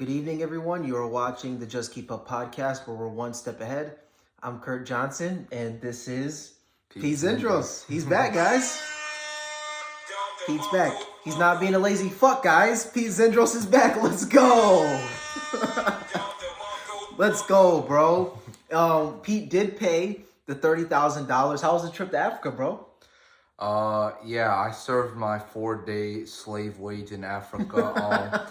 Good evening, everyone. You are watching the Just Keep Up podcast, where we're one step ahead. I'm Kurt Johnson, and this is Pete Zindros. He's back, guys. Pete's back. He's not being a lazy fuck, guys. Pete Zindros is back. Let's go. Let's go, bro. Pete did pay the $30,000. How was the trip to Africa, bro? Yeah, I served my 4-day slave wage in Africa.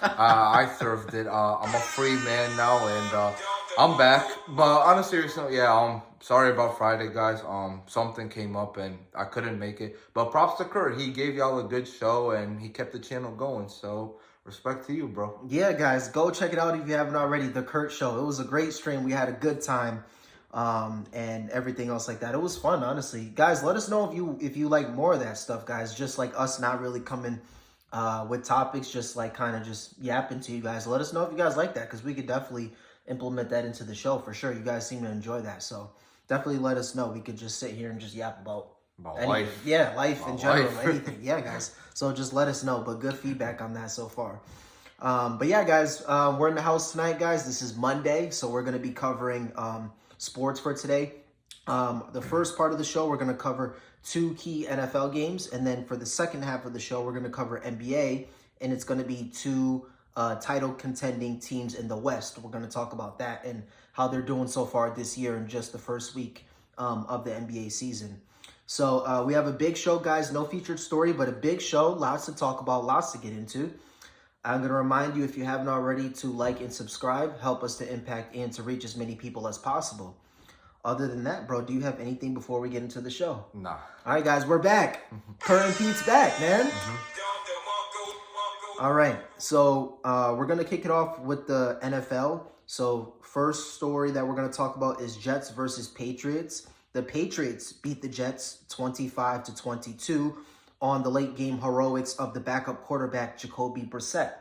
I served it. I'm a free man now, and I'm back. But on a serious note, yeah, sorry about Friday, guys. Something came up and I couldn't make it. But props to Kurt. He gave y'all a good show and he kept the channel going. So respect to you, bro. Yeah, guys, go check it out if you haven't already. The Kurt Show. It was a great stream. We had a good time. And everything else like that. It was fun, honestly. Guys, let us know if you like more of that stuff, guys. Just like us not really coming with topics, just like kind of just yapping to you guys. Let us know if you guys like that, because we could definitely implement that into the show for sure. You guys seem to enjoy that, so definitely let us know. We could just sit here and just yap about anything. Life. Yeah, life in general, anything. Yeah, guys. So just let us know. But good feedback on that so far. But yeah, guys, we're in the house tonight, guys. This is Monday, so we're gonna be covering sports for today. The first part of the show, we're going to cover 2 key NFL games. And then for the second half of the show, we're going to cover NBA. And it's going to be 2 title contending teams in the West. We're going to talk about that and how they're doing so far this year in just the first week of the NBA season. So we have a big show, guys. No featured story, but a big show. Lots to talk about, lots to get into. I'm going to remind you, if you haven't already, to like and subscribe. Help us to impact and to reach as many people as possible. Other than that, bro, do you have anything before we get into the show? Nah. All right, guys, we're back. Kurt and Pete's back, man. All right, so we're going to kick it off with the NFL. So first story that we're going to talk about is Jets versus Patriots. The Patriots beat the Jets 25-22. On the late game heroics of the backup quarterback, Jacoby Brissett.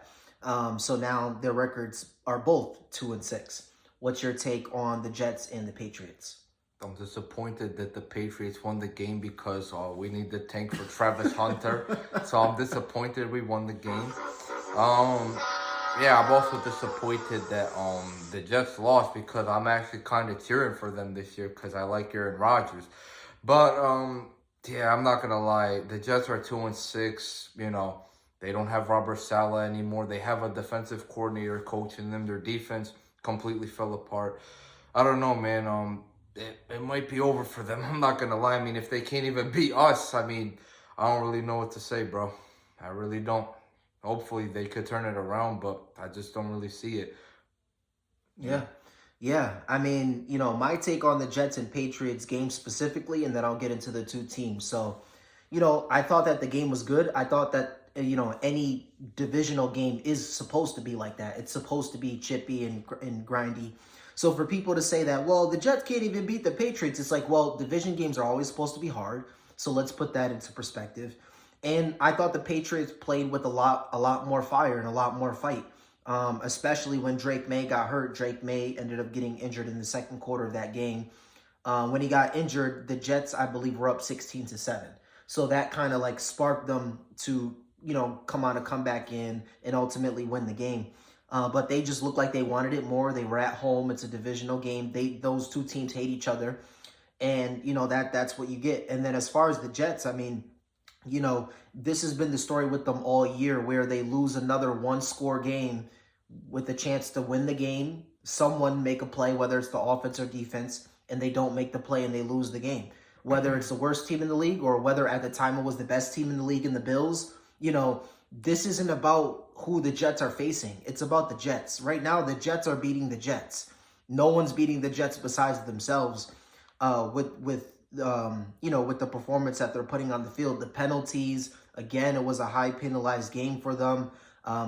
So now their records are both 2-6. What's your take on the Jets and the Patriots? I'm disappointed that the Patriots won the game because we need the tank for Travis Hunter. So I'm disappointed we won the game. Yeah, I'm also disappointed that the Jets lost because I'm actually kind of cheering for them this year because I like Aaron Rodgers. But yeah, I'm not going to lie. The Jets are 2-6. You know, they don't have Robert Saleh anymore. They have a defensive coordinator coaching them. Their defense completely fell apart. I don't know, man. It might be over for them. I'm not going to lie. I mean, if they can't even beat us, I mean, I don't really know what to say, bro. I really don't. Hopefully they could turn it around, but I just don't really see it. Yeah, I mean, you know, my take on the Jets and Patriots game specifically, and then I'll get into the 2 teams. So, you know, I thought that the game was good. I thought that, you know, any divisional game is supposed to be like that. It's supposed to be chippy and grindy. So for people to say that, well, the Jets can't even beat the Patriots, it's like, well, division games are always supposed to be hard. So let's put that into perspective. And I thought the Patriots played with a lot more fire and a lot more fight. Especially when Drake May got hurt. Drake May ended up getting injured in the second quarter of that game. When he got injured, the Jets, I believe, were up 16-7. So that kind of like sparked them to, you know, come on a comeback in and ultimately win the game. But they just looked like they wanted it more. They were at home. It's a divisional game. Those 2 teams hate each other. And, you know, that's what you get. And then as far as the Jets, I mean, you know, this has been the story with them all year, where they lose another 1-score game with a chance to win the game. Someone make a play, whether it's the offense or defense, and they don't make the play and they lose the game. Whether it's the worst team in the league or whether at the time it was the best team in the league in the Bills, you know, this isn't about who the Jets are facing. It's about the Jets. Right now, the Jets are beating the Jets. No one's beating the Jets besides themselves with the performance that they're putting on the field. The penalties, again, it was a high penalized game for them.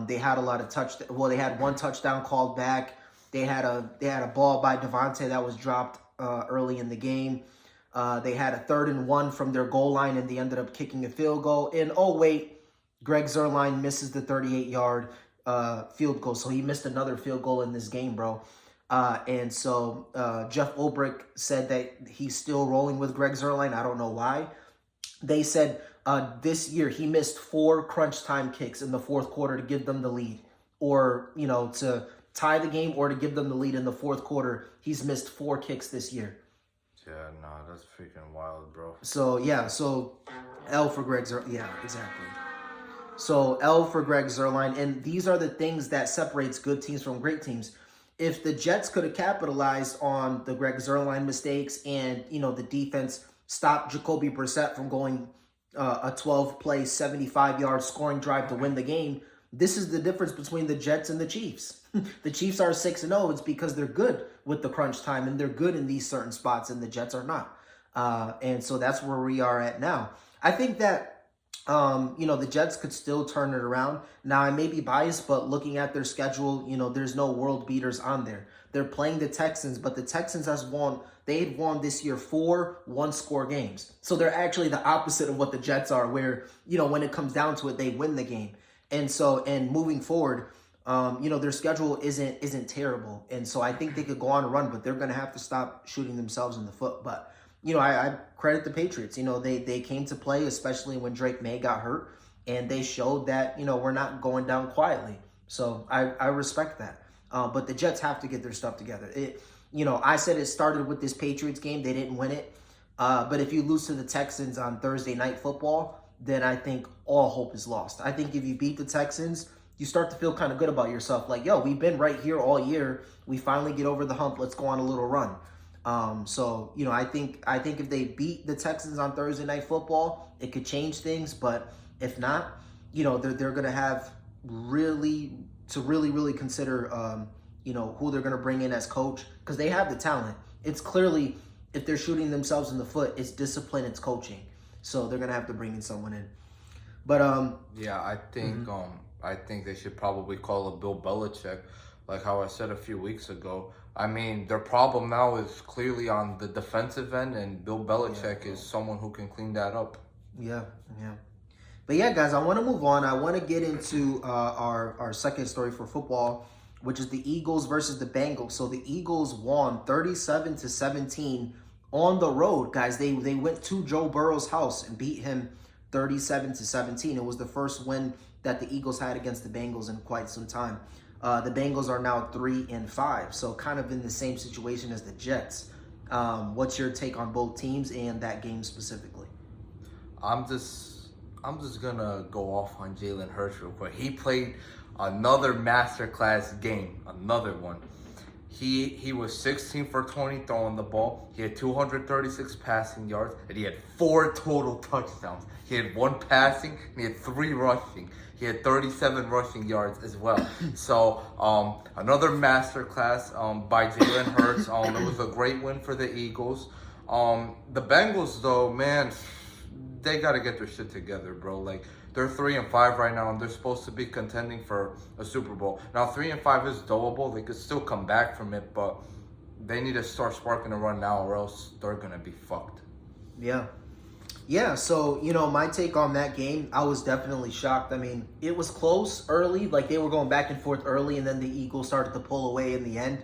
They had a lot of they had 1 touchdown called back. They had a ball by Devontae that was dropped early in the game. They had a 3rd and 1 from their goal line, and they ended up kicking a field goal. And oh wait, Greg Zuerlein misses the 38-yard field goal, so he missed another field goal in this game, bro. And so Jeff Ulbrich said that he's still rolling with Greg Zuerlein. I don't know why. They said this year he missed 4 crunch time kicks in the fourth quarter to give them the lead, or, you know, to tie the game or to give them the lead in the fourth quarter. He's missed 4 kicks this year. Yeah, nah, that's freaking wild, bro. So, yeah, so L for Greg Zuerlein. Yeah, exactly. So, L for Greg Zuerlein. And these are the things that separates good teams from great teams. If the Jets could have capitalized on the Greg Zuerlein mistakes and, the defense stopped Jacoby Brissett from going a 12-play, 75-yard scoring drive to win the game, this is the difference between the Jets and the Chiefs. The Chiefs are 6-0. It's because they're good with the crunch time, and they're good in these certain spots, and the Jets are not. And so that's where we are at now. I think that, the Jets could still turn it around. Now, I may be biased, but looking at their schedule, there's no world beaters on there. They're playing the Texans, but the Texans they've won this year 4 one-score games. So they're actually the opposite of what the Jets are, where, when it comes down to it, they win the game. And moving forward, their schedule isn't terrible. And so I think they could go on a run, but they're going to have to stop shooting themselves in the foot. But, I credit the Patriots. They came to play, especially when Drake May got hurt, and they showed that, we're not going down quietly. So I respect that. But the Jets have to get their stuff together. I said it started with this Patriots game. They didn't win it. But if you lose to the Texans on Thursday Night Football, then I think all hope is lost. I think if you beat the Texans, you start to feel kind of good about yourself. Like, yo, we've been right here all year. We finally get over the hump. Let's go on a little run. So I think if they beat the Texans on Thursday Night Football, it could change things. But if not, they're going to have really consider, who they're going to bring in as coach, because they have the talent. It's clearly, if they're shooting themselves in the foot, it's discipline, it's coaching. So they're going to have to bring in someone in. But yeah, I think I think they should probably call up Bill Belichick, like how I said a few weeks ago. I mean, their problem now is clearly on the defensive end, and Bill Belichick is someone who can clean that up. Yeah. But yeah, guys, I want to move on. I want to get into our second story for football, which is the Eagles versus the Bengals. So the Eagles won 37-17 on the road, guys. They went to Joe Burrow's house and beat him 37-17. It was the first win that the Eagles had against the Bengals in quite some time. The Bengals are now 3-5, so kind of in the same situation as the Jets. What's your take on both teams and that game specifically? I'm just gonna go off on Jalen Hurts real quick. He played another masterclass game, another one. He was 16 for 20 throwing the ball. He had 236 passing yards, and he had 4 total touchdowns. He had 1 passing, and he had 3 rushing. He had 37 rushing yards as well. So another masterclass by Jalen Hurts. It was a great win for the Eagles. The Bengals, though, man, they got to get their shit together, bro. Like, they're 3-5 right now, and they're supposed to be contending for a Super Bowl. Now, 3-5 is doable. They could still come back from it, but they need to start sparking a run now, or else they're gonna be fucked. Yeah. So my take on that game, I was definitely shocked. I mean, it was close early, like they were going back and forth early, and then the Eagles started to pull away in the end.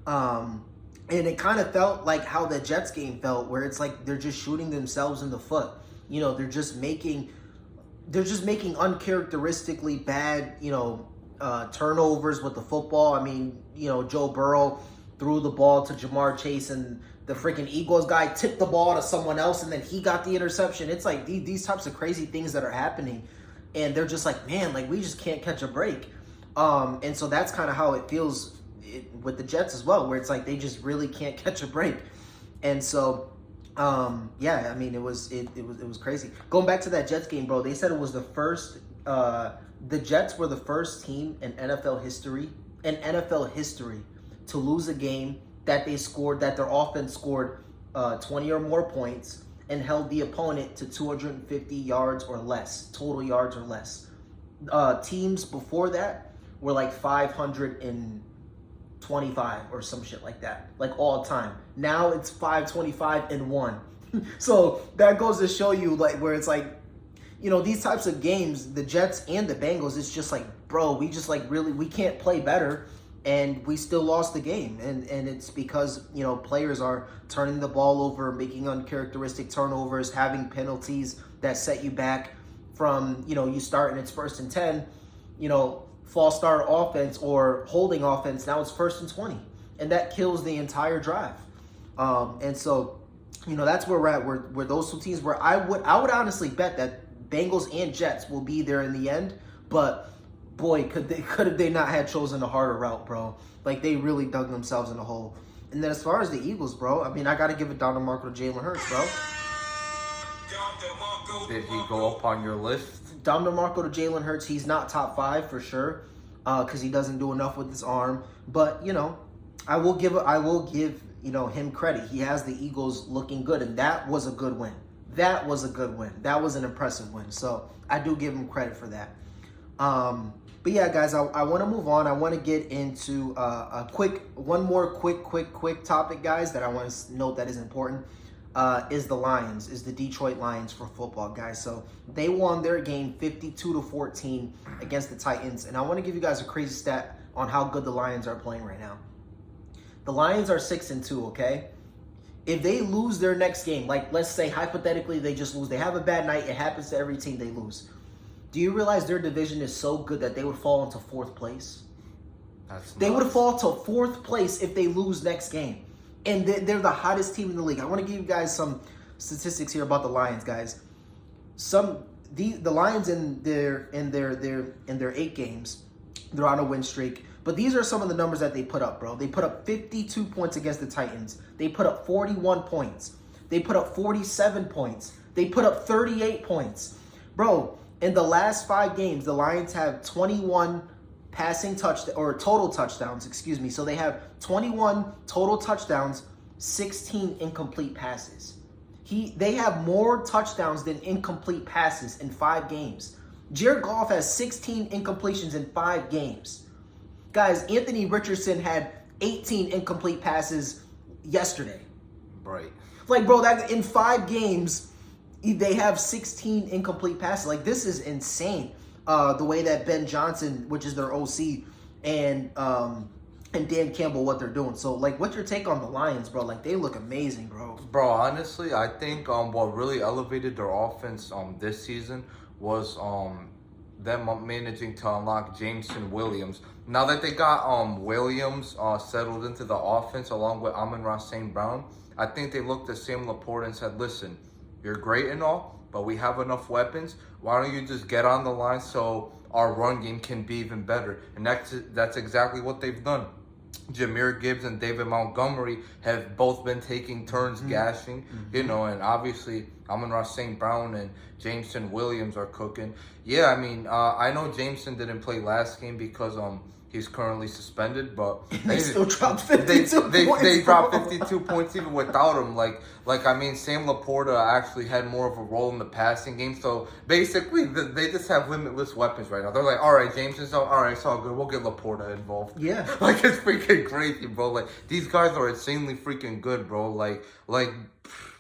And it kind of felt like how the Jets game felt, where it's like they're just shooting themselves in the foot. They're just making uncharacteristically bad, turnovers with the football. I mean, Joe Burrow threw the ball to Jamar Chase, and the freaking Eagles guy tipped the ball to someone else, and then he got the interception. It's like these types of crazy things that are happening, and they're just like, man, like we just can't catch a break. And so that's kind of how it feels with the Jets as well, where it's like they just really can't catch a break. And so yeah, I mean, it was crazy. Going back to that Jets game, bro, they said it was the first, the Jets were the first team in NFL history to lose a game that their offense scored 20 or more points and held the opponent to 250 yards or less, total yards or less. Teams before that were like 525 or some shit like that, like all time. Now it's 525-1. So that goes to show you, like, where it's like, these types of games, the Jets and the Bengals, it's just like, bro, we just like really, we can't play better, and we still lost the game. And it's because, players are turning the ball over, making uncharacteristic turnovers, having penalties that set you back from, you start and it's 1st and 10, false start offense or holding offense. Now it's 1st and 20, and that kills the entire drive. And so, that's where we're at. Where those two teams, where I would honestly bet that Bengals and Jets will be there in the end. But boy, could have they not had chosen a harder route, bro? Like, they really dug themselves in a hole. And then as far as the Eagles, bro, I mean, I got to give it down to Marco to Jalen Hurts, bro. Did he go up on your list? Down to Marco to Jalen Hurts. He's not top 5 for sure, because he doesn't do enough with his arm. But I will give him credit. He has the Eagles looking good, and that was a good win. That was a good win. That was an impressive win. So I do give him credit for that. But yeah, guys, I want to move on. I want to get into one more quick topic, guys, that I want to note that is important. Is the Detroit Lions for football, guys. So they won their game 52-14 against the Titans. And I want to give you guys a crazy stat on how good the Lions are playing right now. The Lions are 6-2, okay? If they lose their next game, like let's say hypothetically they just lose, they have a bad night, it happens to every team, they lose. Do you realize their division is so good that they would fall into 4th place? They would fall to 4th place if they lose next game. And they're the hottest team in the league. I want to give you guys some statistics here about the Lions, guys. The Lions in their 8 games, they're on a win streak. But these are some of the numbers that they put up, bro. They put up 52 points against the Titans. They put up 41 points. They put up 47 points. They put up 38 points. Bro, in the last 5 games, the Lions have 21 total touchdowns, excuse me. So they have 21 total touchdowns, 16 incomplete passes. They have more touchdowns than incomplete passes in 5 games. Jared Goff has 16 incompletions in 5 games. Guys, Anthony Richardson had 18 incomplete passes yesterday. Right. Like, bro, that in 5 games, they have 16 incomplete passes. Like, this is insane. The way that Ben Johnson, which is their OC, and Dan Campbell, what they're doing. So, like, what's your take on the Lions, bro? Like, they look amazing, bro. Bro, honestly, I think what really elevated their offense this season was them managing to unlock Jameson Williams. Now that they got Williams settled into the offense along with Amon-Ra St. Brown, I think they looked at Sam Laporta and said, listen, you're great and all, but we have enough weapons. Why don't you just get on the line so our run game can be even better? And that's exactly what they've done. Jahmyr Gibbs and David Montgomery have both been taking turns gashing, and obviously Amon-Ra St. Brown and Jameson Williams are cooking. Yeah, I mean, I know Jameson didn't play last game because he's currently suspended, but they still dropped 52 points. They dropped 52 points even without him. Like I mean, Sam Laporta actually had more of a role in the passing game. So basically, they just have limitless weapons right now. They're like, all right, Jameson's all right, it's all good. We'll get Laporta involved. Yeah, like it's freaking crazy, bro. Like these guys are insanely freaking good, bro. Like,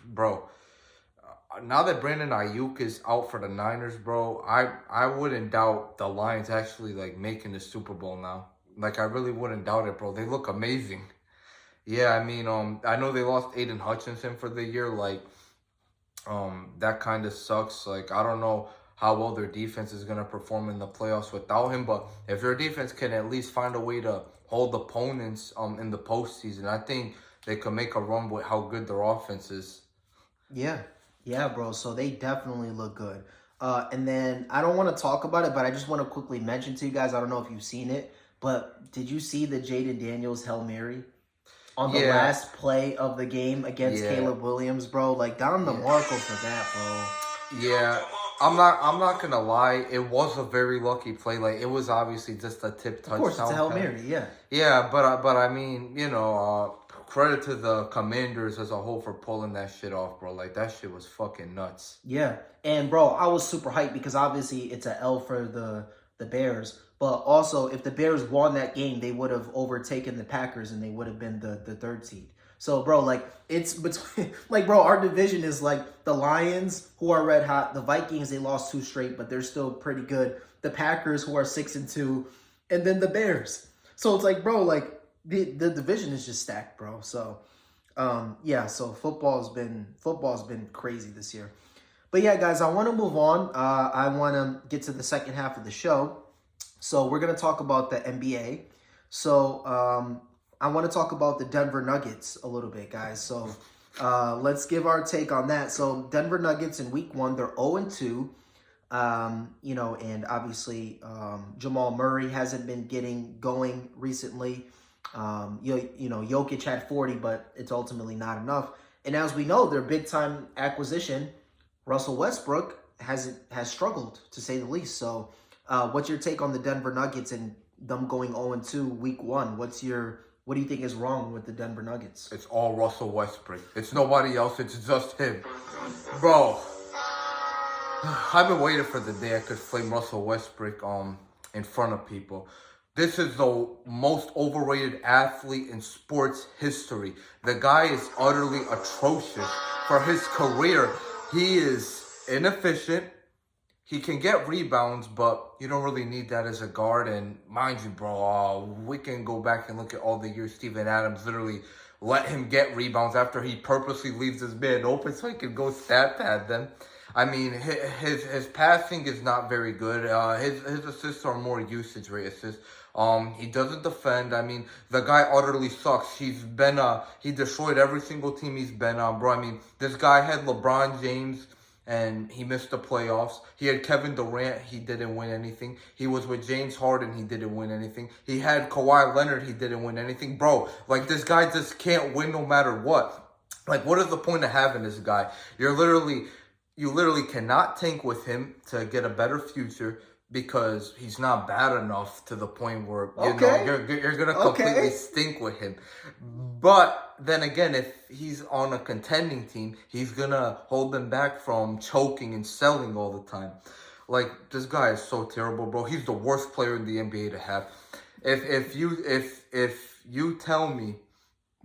bro. Now that Brandon Ayuk is out for the Niners, bro, I wouldn't doubt the Lions actually like making the Super Bowl now. Like I really wouldn't doubt it, bro. They look amazing. Yeah, I mean, I know they lost Aiden Hutchinson for the year. Like, that kind of sucks. Like, I don't know how well their defense is gonna perform in the playoffs without him. But if their defense can at least find a way to hold opponents in the postseason, I think they could make a run with how good their offense is. Yeah, bro. So they definitely look good. And then I don't want to talk about it, but I just want to quickly mention to you guys, I don't know if you've seen it, but did you see the Jaden Daniels Hail Mary on the last play of the game against Caleb Williams, bro? Like, down the Marco for that, bro. Yeah. I'm not gonna lie, it was a very lucky play. Like it was obviously just a tip touchdown. Of course, it's a Hail Mary, yeah. Yeah, but I mean, credit to the Commanders as a whole for pulling that shit off, bro. Like, that shit was fucking nuts. Yeah. And, bro, I was super hyped because, obviously, it's an L for the Bears. But, also, if the Bears won that game, they would have overtaken the Packers and they would have been the 3rd seed. So, bro, like, it's between... Like, bro, our division is, like, the Lions, who are red hot. The Vikings, they lost 2 straight, but they're still pretty good. The Packers, who are 6-2. And then the Bears. So, it's like, bro, like... The division is just stacked, bro. So, so football's been crazy this year. But yeah, guys, I want to move on. I want to get to the second half of the show. So we're gonna talk about the NBA. So I want to talk about the Denver Nuggets a little bit, guys. So let's give our take on that. So Denver Nuggets in Week 1, they're 0-2. And obviously Jamal Murray hasn't been getting going recently. Jokic had 40, but it's ultimately not enough. And as we know, their big time acquisition, Russell Westbrook, has struggled to say the least. So, what's your take on the Denver Nuggets and them going 0-2 Week 1? What do you think is wrong with the Denver Nuggets? It's all Russell Westbrook. It's nobody else. It's just him, bro. I've been waiting for the day I could flame Russell Westbrook in front of people. This is the most overrated athlete in sports history. The guy is utterly atrocious. For his career, he is inefficient. He can get rebounds, but you don't really need that as a guard. And mind you, bro, we can go back and look at all the years Steven Adams literally let him get rebounds after he purposely leaves his man open so he can go stat pad them. I mean, his passing is not very good. His assists are more usage rate assists. He doesn't defend. I mean, the guy utterly sucks. He destroyed every single team he's been on, bro. I mean, this guy had LeBron James and he missed the playoffs. He had Kevin Durant, he didn't win anything. He was with James Harden, he didn't win anything. He had Kawhi Leonard, he didn't win anything. Bro, like, this guy just can't win no matter what. Like, what is the point of having this guy? You literally cannot tank with him to get a better future because he's not bad enough to the point where you're gonna completely stink with him. But then again, if he's on a contending team, he's gonna hold them back from choking and selling all the time. Like, this guy is so terrible, bro. He's the worst player in the NBA to have. If you tell me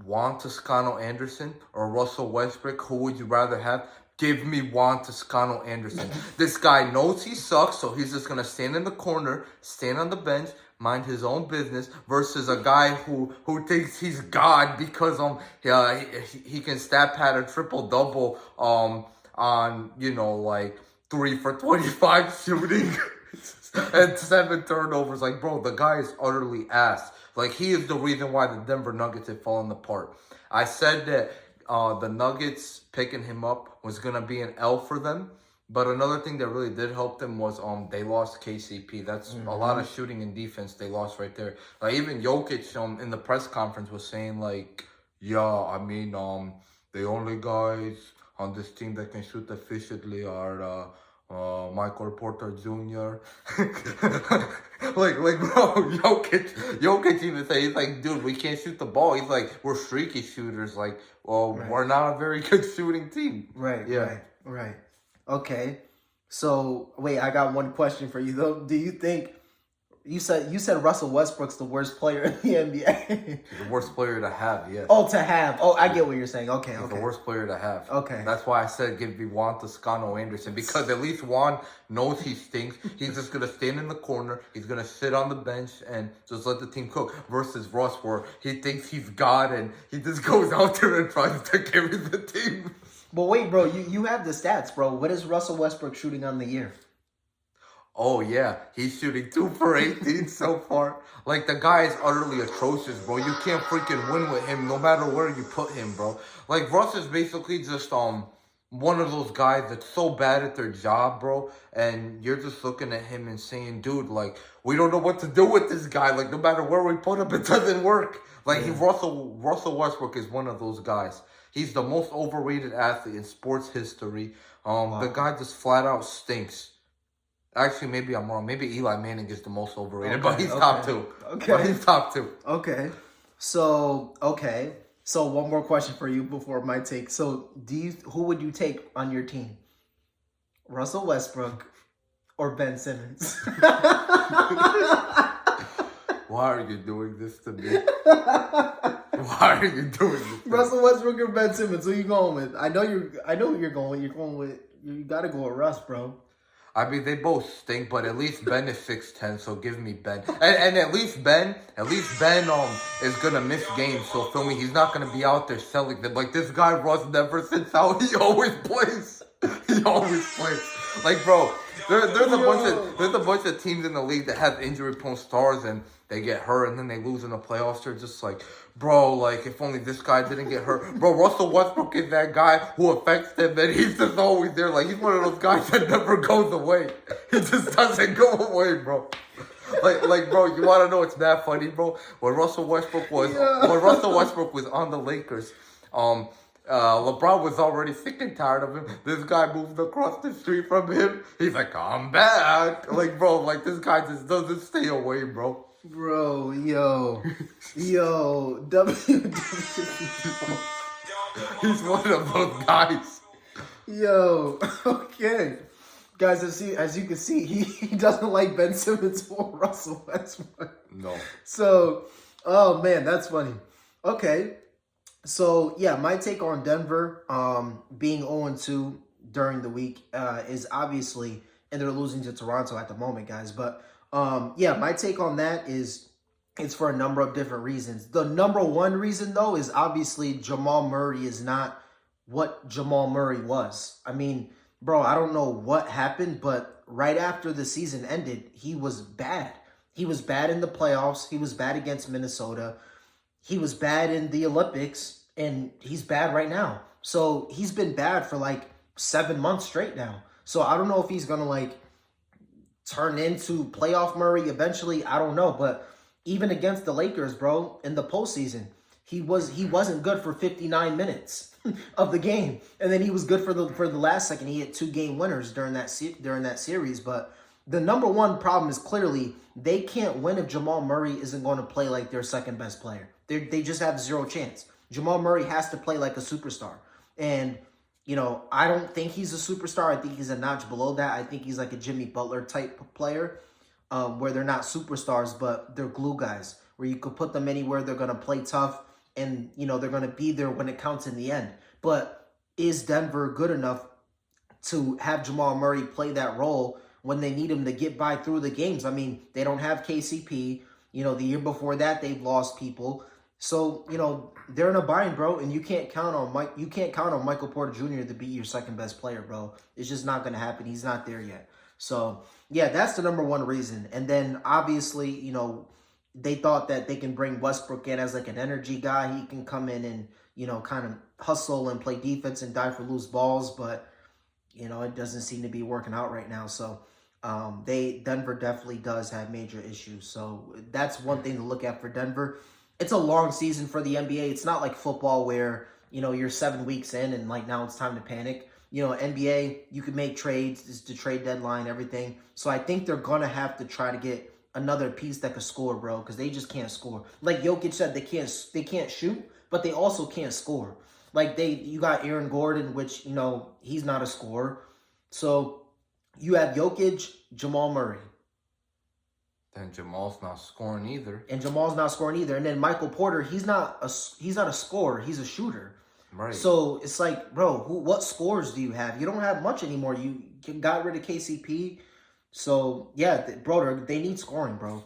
Juan Toscano Anderson or Russell Westbrook, who would you rather have? Give me Juan Toscano Anderson. This guy knows he sucks, so he's just going to stand in the corner, stand on the bench, mind his own business, versus a guy who thinks he's God because he can stat pad a triple-double on, 3 for 25 shooting and 7 turnovers. Like, bro, the guy is utterly ass. Like, he is the reason why the Denver Nuggets have fallen apart. I said that the Nuggets picking him up was going to be an L for them. But another thing that really did help them was they lost KCP. That's a lot of shooting and defense they lost right there. Like, even Jokic in the press conference was saying, like, yeah, I mean, the only guys on this team that can shoot efficiently are Michael Porter Jr. like, bro, Jokic even say, he's like, dude, we can't shoot the ball. He's like, we're streaky shooters. Like, well, we're not a very good shooting team. Right. Okay. So, wait, I got one question for you, though. Do you think, you said Russell Westbrook's the worst player in the NBA? He's the worst player to have, yes. Oh, to have. Oh, I get what you're saying. Okay, He's the worst player to have. Okay. That's why I said give me Juan Toscano Anderson, because at least Juan knows he stinks. He's just going to stand in the corner. He's going to sit on the bench and just let the team cook. Versus Russ, where he thinks he's God and he just goes out there and tries to carry the team. But wait, bro, you have the stats, bro. What is Russell Westbrook shooting on the year? Oh, yeah. He's shooting 2 for 18 so far. Like, the guy is utterly atrocious, bro. You can't freaking win with him no matter where you put him, bro. Like, Russ is basically just one of those guys that's so bad at their job, bro. And you're just looking at him and saying, dude, like, we don't know what to do with this guy. Like, no matter where we put him, it doesn't work. Like, Russell Westbrook is one of those guys. He's the most overrated athlete in sports history. The guy just flat out stinks. Actually, maybe I'm wrong. Maybe Eli Manning is the most overrated, but he's top 2. Okay. But he's top 2. Okay. So one more question for you before my take. So, who would you take on your team? Russell Westbrook or Ben Simmons? Why are you doing this to me? Why are you doing this? Russell Westbrook or Ben Simmons? Who you going with? I know who you're going with. You're going with. You got to go with Russ, bro. I mean, they both stink, but at least Ben is 6'10", so give me Ben. And at least Ben is gonna miss games. So feel me, he's not gonna be out there selling them. Like, this guy Russ never sits out. He always plays. He always plays. Like, bro, There's a bunch of teams in the league that have injury-prone stars and they get hurt and then they lose in the playoffs. They're just like, bro, like if only this guy didn't get hurt. Bro, Russell Westbrook is that guy who affects them and he's just always there. Like he's one of those guys that never goes away. He just doesn't go away, bro. Like, bro, you want to know it's mad funny, bro? When Russell Westbrook was on the Lakers, LeBron was already sick and tired of him. This guy moved across the street from him. He's like, I'm back. Like, bro, like this guy just doesn't stay away, bro. Bro, yo, He's one of those guys. Yo, okay. Guys, as you can see, he doesn't like Ben Simmons or Russell Westbrook. No. So, oh man, that's funny. Okay. So, yeah, my take on Denver being 0-2 during the week is obviously, and they're losing to Toronto at the moment, guys. But, yeah, my take on that is it's for a number of different reasons. The number one reason, though, is obviously Jamal Murray is not what Jamal Murray was. I mean, bro, I don't know what happened, but right after the season ended, he was bad. He was bad in the playoffs. He was bad against Minnesota. He was bad in the Olympics, and he's bad right now. So he's been bad for like 7 months straight now. So I don't know if he's going to like turn into playoff Murray eventually. I don't know. But even against the Lakers, bro, in the postseason, he wasn't good for 59 minutes of the game. And then he was good for the last second. He hit 2 game winners during that series. But the number one problem is clearly they can't win if Jamal Murray isn't going to play like their second best player. They just have zero chance. Jamal Murray has to play like a superstar. And, you know, I don't think he's a superstar. I think he's a notch below that. I think he's like a Jimmy Butler type player where they're not superstars, but they're glue guys where you could put them anywhere. They're going to play tough and, you know, they're going to be there when it counts in the end. But is Denver good enough to have Jamal Murray play that role when they need him to get by through the games? I mean, they don't have KCP. You know, the year before that, they've lost people. So, you know, they're in a bind, bro, and you can't count on Michael Porter Jr. to be your second best player, bro. It's just not going to happen. He's not there yet. So, yeah, that's the number one reason. And then, obviously, you know, they thought that they can bring Westbrook in as like an energy guy. He can come in and, you know, kind of hustle and play defense and die for loose balls. But, you know, it doesn't seem to be working out right now. So, Denver definitely does have major issues. So, that's one thing to look at for Denver. It's a long season for the NBA. It's not like football where, you know, you're 7 weeks in and like now it's time to panic. You know, NBA, you can make trades. It's the trade deadline, everything. So I think they're going to have to try to get another piece that could score, bro, because they just can't score. Like Jokic said, they can't shoot, but they also can't score. Like you got Aaron Gordon, which, you know, he's not a scorer. So you have Jokic, Jamal Murray. And Jamal's not scoring either. And then Michael Porter, he's not a scorer. He's a shooter. Right. So it's like, bro, what scores do you have? You don't have much anymore. You got rid of KCP. So, yeah, bro, they need scoring, bro.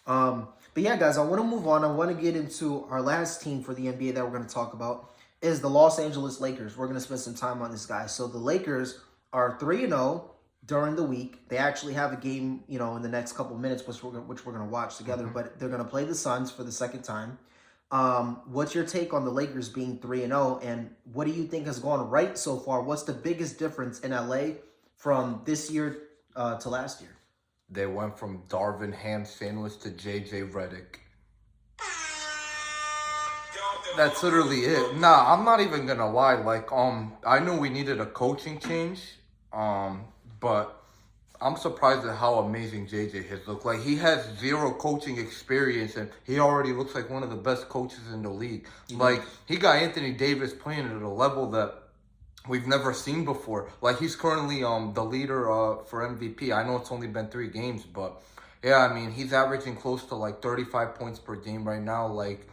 But, yeah, guys, I want to move on. I want to get into our last team for the NBA that we're going to talk about is the Los Angeles Lakers. We're going to spend some time on this, guy. So the Lakers are 3-0. During the week. They actually have a game, you know, in the next couple minutes, which we're going to watch together. Mm-hmm. But they're going to play the Suns for the second time. What's your take on the Lakers being 3-0? And what do you think has gone right so far? What's the biggest difference in LA from this year to last year? They went from Darvin Ham sandwich to JJ Redick. That's literally it. Nah, I'm not even gonna lie. Like, I knew we needed a coaching change. But I'm surprised at how amazing JJ has looked. Like, he has zero coaching experience, and he already looks like one of the best coaches in the league. Mm-hmm. Like, he got Anthony Davis playing at a level that we've never seen before. Like, he's currently the leader for MVP. I know it's only been 3 games, but, yeah, I mean, he's averaging close to, like, 35 points per game right now. Like,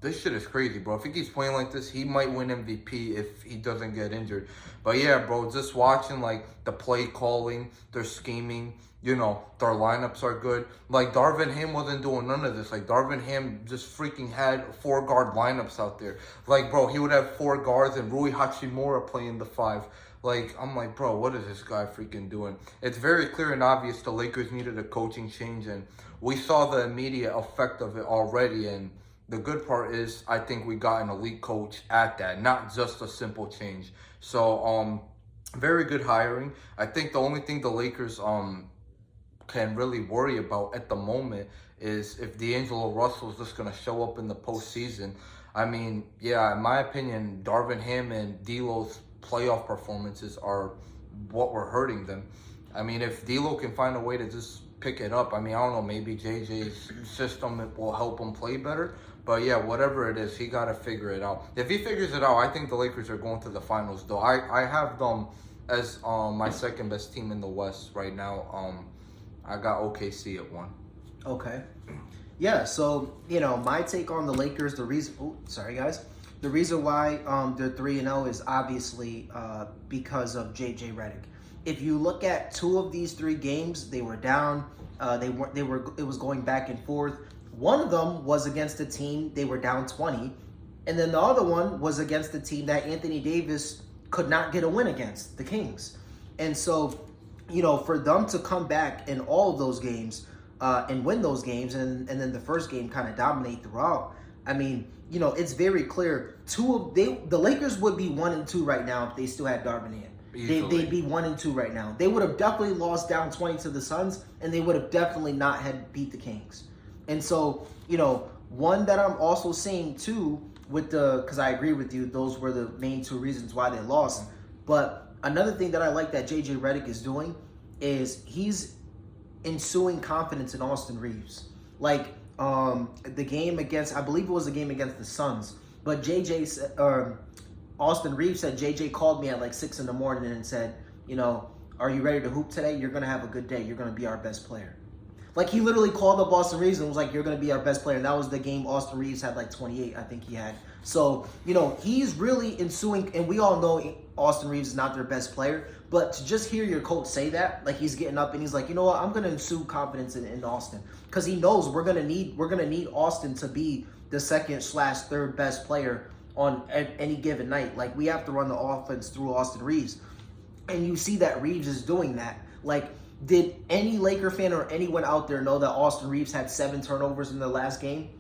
this shit is crazy, bro. If he keeps playing like this, he might win MVP if he doesn't get injured. But yeah, bro, just watching, like, the play calling, their scheming, you know, their lineups are good. Like, Darvin Ham wasn't doing none of this. Like, Darvin Ham just freaking had 4-guard lineups out there. Like, bro, he would have 4 guards and Rui Hachimura playing the 5. Like, I'm like, bro, what is this guy freaking doing? It's very clear and obvious the Lakers needed a coaching change, and we saw the immediate effect of it already. And the good part is, I think we got an elite coach at that, not just a simple change. So, very good hiring. I think the only thing the Lakers can really worry about at the moment is if D'Angelo Russell is just going to show up in the postseason. I mean, yeah, in my opinion, Darvin Ham and D'Lo's playoff performances are what were hurting them. I mean, if D'Lo can find a way to just pick it up, I mean, I don't know, maybe JJ's system will help him play better. But yeah, whatever it is, he got to figure it out. If he figures it out, I think the Lakers are going to the finals, though. I have them as my second best team in the West right now. I got OKC at 1. Okay. Yeah, so, my take on the Lakers, the reason why they're 3-0 is obviously because of JJ Redick. If you look at 2 of these 3 games, they were down. It was going back and forth. One of them was against a team they were down 20, and then the other one was against a team that Anthony Davis could not get a win against, the Kings. And so, for them to come back in all of those games and win those games, and then the first game kind of dominate throughout, I mean, it's very clear. The Lakers would be 1-2 right now if they still had Darvin Ham. They'd be 1-2 right now. They would have definitely lost down 20 to the Suns, and they would have definitely not had beat the Kings. And so, one that I'm also seeing too because I agree with you, those were the main 2 reasons why they lost. But another thing that I like that JJ Redick is doing is he's ensuing confidence in Austin Reeves. Like the game against, I believe it was the game against the Suns, but Austin Reeves said JJ called me at like 6 in the morning and said, are you ready to hoop today? You're going to have a good day. You're going to be our best player. Like, he literally called up Austin Reeves and was like, you're going to be our best player. And that was the game Austin Reeves had like 28, I think he had. So, he's really ensuing, and we all know Austin Reeves is not their best player, but to just hear your coach say that, like he's getting up and he's like, you know what, I'm going to ensue confidence in Austin. Because he knows we're going to need Austin to be the 2nd/3rd best player on any given night. Like, we have to run the offense through Austin Reeves. And you see that Reeves is doing that. Like, did any Laker fan or anyone out there know that Austin Reeves had 7 turnovers in the last game?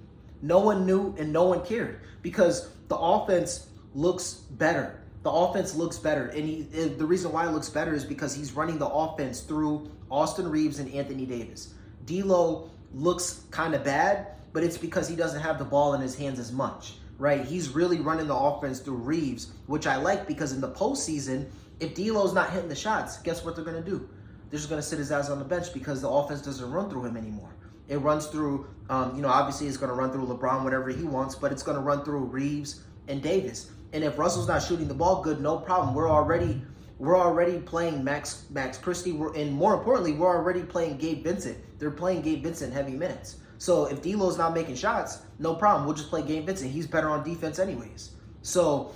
No one knew and no one cared because the offense looks better. The offense looks better. And the reason why it looks better is because he's running the offense through Austin Reeves and Anthony Davis. D'Lo looks kind of bad, but it's because he doesn't have the ball in his hands as much, right? He's really running the offense through Reeves, which I like because in the postseason, if D'Lo's not hitting the shots, guess what they're going to do? They're just going to sit his ass on the bench because the offense doesn't run through him anymore. It runs through, obviously it's going to run through LeBron, whatever he wants, but it's going to run through Reeves and Davis. And if Russell's not shooting the ball good, no problem. We're already playing Max Christie, and more importantly, we're already playing Gabe Vincent. They're playing Gabe Vincent heavy minutes. So if D'Lo's not making shots, no problem. We'll just play Gabe Vincent. He's better on defense anyways. So,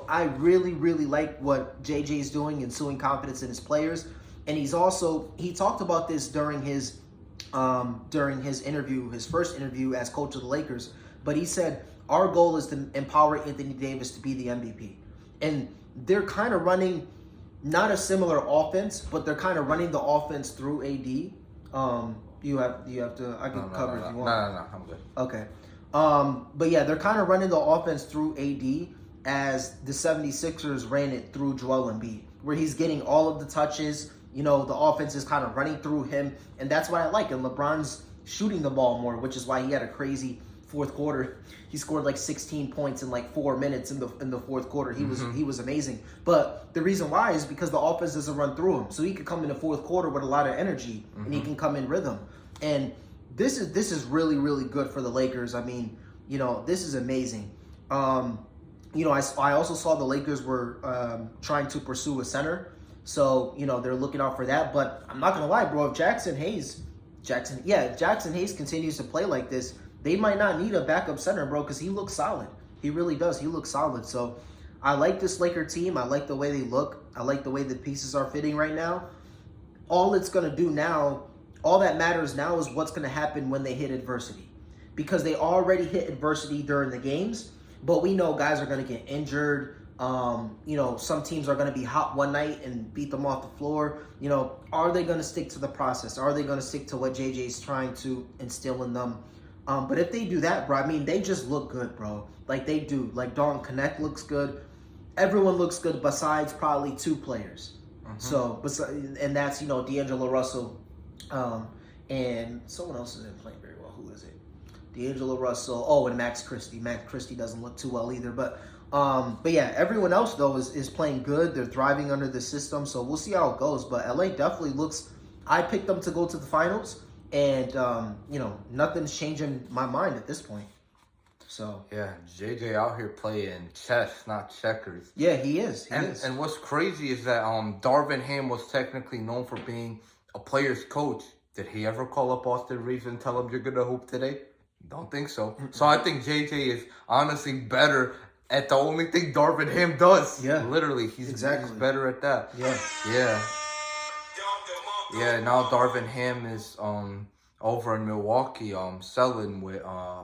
I really, really like what JJ's doing, ensuing confidence in his players. And he talked about this during his interview, his first interview as coach of the Lakers. But he said, our goal is to empower Anthony Davis to be the MVP. And they're kind of running not a similar offense, but they're kind of running the offense through AD. You have to, I can cover if you want. No, I'm good. Okay. But yeah, they're kind of running the offense through AD as the 76ers ran it through Joel Embiid, where he's getting all of the touches. The offense is kind of running through him, and that's what I like. And LeBron's shooting the ball more, which is why he had a crazy fourth quarter. He scored like 16 points in like 4 minutes in the fourth quarter. He was amazing. But the reason why is because the offense doesn't run through him, so he could come in the fourth quarter with a lot of energy, and he can come in rhythm. And this is really, really good for the Lakers. I mean, this is amazing. I also saw the Lakers were trying to pursue a center. So, they're looking out for that. But I'm not going to lie, bro. If Jackson Hayes continues to play like this, they might not need a backup center, bro, because he looks solid. He really does. He looks solid. So, I like this Laker team. I like the way they look. I like the way the pieces are fitting right now. All it's going to do now, all that matters now is what's going to happen when they hit adversity. Because they already hit adversity during the games, but we know guys are going to get injured. You know, some teams are going to be hot one night and beat them off the floor. You know, are they going to stick to the process? Are they going to stick to what JJ's trying to instill in them? But if they do that, bro, I mean, they just look good, bro. Like, they do. Like, Dalton Connect looks good. Everyone looks good besides probably 2 players. So, and that's, you know, D'Angelo Russell, and someone else isn't playing very well. Who is it? D'Angelo Russell. Oh, and Max Christie. Max Christie doesn't look too well either. But yeah, everyone else though is playing good. They're thriving under the system. So we'll see how it goes. But LA definitely looks. I picked them to go to the finals, and you know, nothing's changing my mind at this point. So yeah, JJ out here playing chess, not checkers. Yeah, he is. He is. And what's crazy is that Darvin Ham was technically known for being a player's coach. Did he ever call up Austin Reeves and tell him you're gonna hoop today? Don't think so. So I think JJ is honestly better at the only thing Darvin Ham does. Yeah, literally, he's better at that. Yeah. Now Darvin Ham is over in Milwaukee, selling with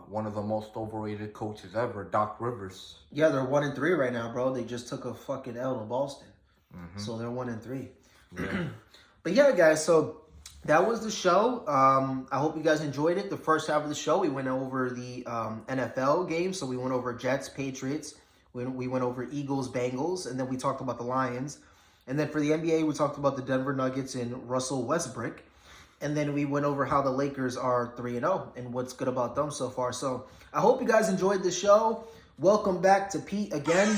one of the most overrated coaches ever, Doc Rivers. Yeah, they're 1-3 right now, bro. They just took a fucking L to Boston, so they're 1-3. Yeah. But yeah, guys. So that was the show. I hope you guys enjoyed it. The first half of the show, we went over the NFL game. So we went over Jets, Patriots. We went over Eagles, Bengals, and then we talked about the Lions. And then for the NBA, we talked about the Denver Nuggets and Russell Westbrook. And then we went over how the Lakers are 3-0 and what's good about them so far. So I hope you guys enjoyed the show. Welcome back to Pete again.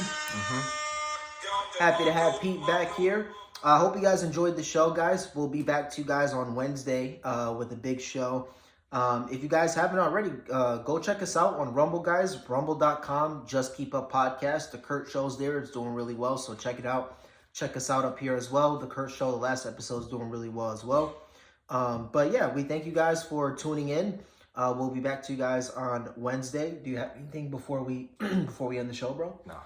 Happy to have Pete back here. I hope you guys enjoyed the show, guys. We'll be back to you guys on Wednesday with a big show. If you guys haven't already, go check us out on Rumble, guys. Rumble.com, Just Keep Up Podcast. The Kurt Show's there. It's doing really well, so check it out. Check us out up here as well. The Kurt Show, the last episode, is doing really well as well. But yeah, we thank you guys for tuning in. We'll be back to you guys on Wednesday. Do you have anything before we end the show, bro? No.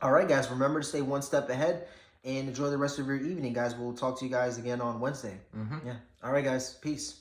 All right, guys. Remember to stay one step ahead and enjoy the rest of your evening, guys. We'll talk to you guys again on Wednesday. Yeah. All right, guys. Peace.